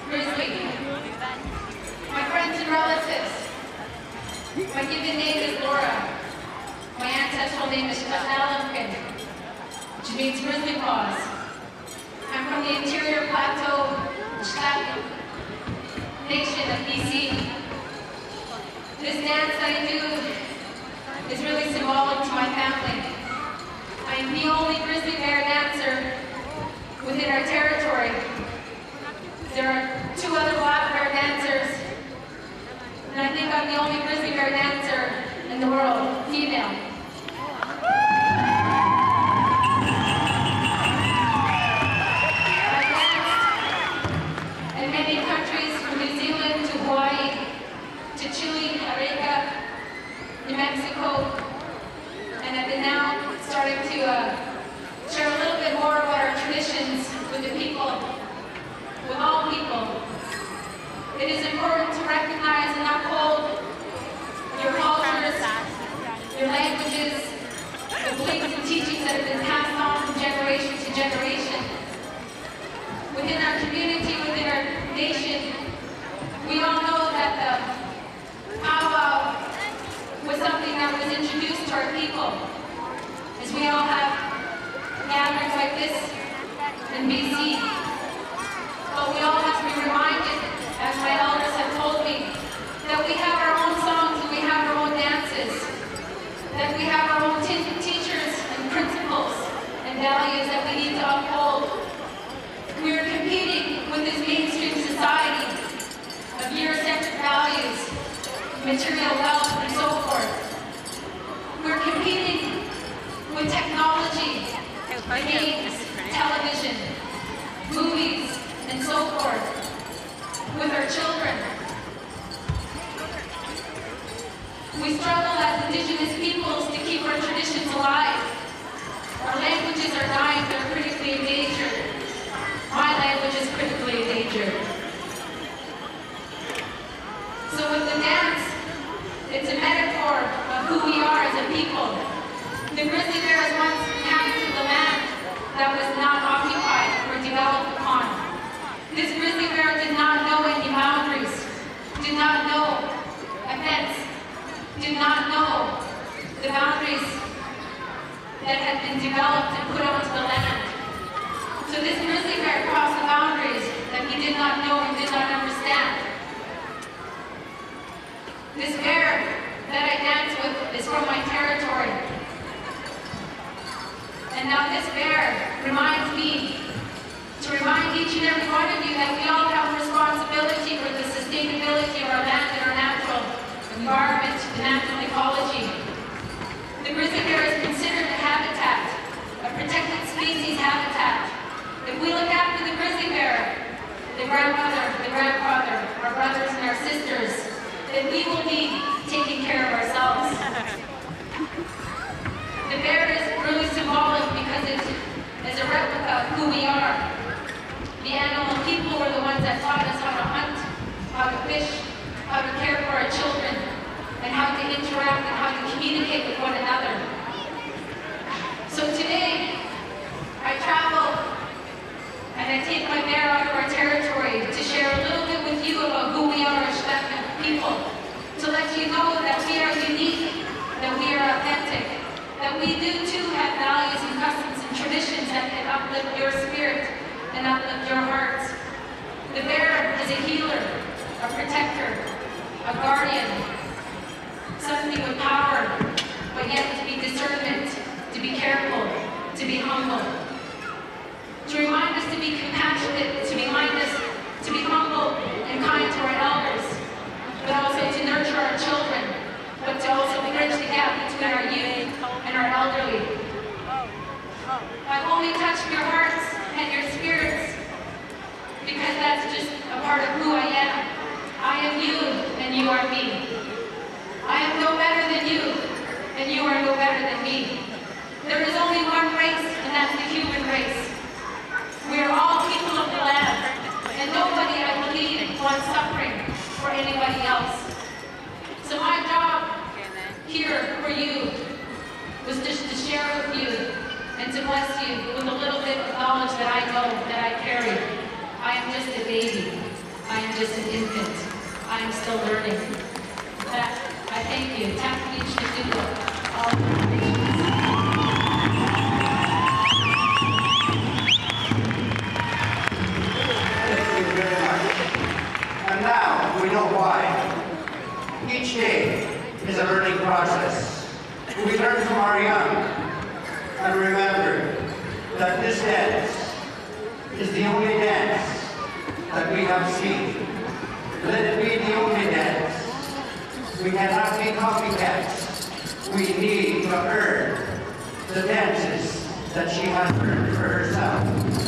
Grizzly. My friends and relatives. My given name is Laura. My ancestral name is FSIN, which means Grizzleypaws. I'm from the interior plateau, nation of BC. This dance that I do is really symbolic to my family. I am the only grizzly bear dancer within our territory. There are 2 other black bear dancers, and I think I'm the only grizzly bear dancer in the world, female. I've danced in many countries, from New Zealand to Hawaii, to Chile, Arica, New Mexico, and I've been now starting to share a little bit more about our traditions with the people, with all people. It is important to recognize and uphold your cultures, your languages, the beliefs and teachings that have been passed on from generation to generation. Within our community, within our nation, we all know that the powwow was something that was introduced to our people. As we all have gatherings like this in BC, but we all have to be reminded, as my elders have told me, that we have our own songs and we have our own dances, that we have our own teachers and principles and values that we need to uphold. We are competing with this mainstream society of Eurocentric values, material wealth, and so forth. We're competing with technology, games, television, movies, and so forth, with our children. We struggle as Indigenous peoples to keep our traditions alive. Our languages are dying, they're critically endangered. My language is critically endangered. So with the dance, it's a metaphor of who we are as a people. The grizzly bears once inhabited the land that was not occupied or developed upon. This grizzly bear did not know any boundaries, did not know a fence, did not know the boundaries that had been developed and put onto the land. So this grizzly bear crossed the boundaries that he did not know and did not understand. This bear that I dance with is from my territory. And now this bear reminds me to remind each and every one of you that we all have a responsibility for the sustainability of our land and our natural environment, the natural ecology. The grizzly bear is considered a habitat, a protected species habitat. If we look after the grizzly bear, the grandmother, the grandfather, our brothers and our sisters, then we will be taking care of ourselves. The bear is really symbolic because it is a replica of who we are. The animal people were the ones that taught us how to hunt, how to fish, how to care for our children, and how to interact and how to communicate with one another. So today, I travel and I take my bear out of our territory to share a little bit with you about who we are as people, to let you know that we are unique, that we are authentic, that we do too have values and customs and traditions that can uplift your spirit and uplift your hearts. The bear is a healer, a protector, a guardian, something with power, but yet to be discernment, to be careful, to be humble. To remind us to be compassionate, to remind us to be humble and kind to our elders, but also to nurture our children, but to also bridge the gap between our youth and our elderly. I've only touched your hearts and your spirits because that's just a part of who I am. I am you and you are me. I am no better than you and you are no better than me. There is only one race, and that's the human race. We are all people of the land, and nobody, I believe, wants suffering for anybody else. So my job here for you was just to share with you and to bless you with a little bit of just a baby. I am just an infant. I am still learning. I thank you. And now we know why. Each day is a learning process. We learn from our young and remember that this dance is the only dance that we have seen. Let it be the only dance. We cannot be copycats. We need to earn the dances that she has earned for herself.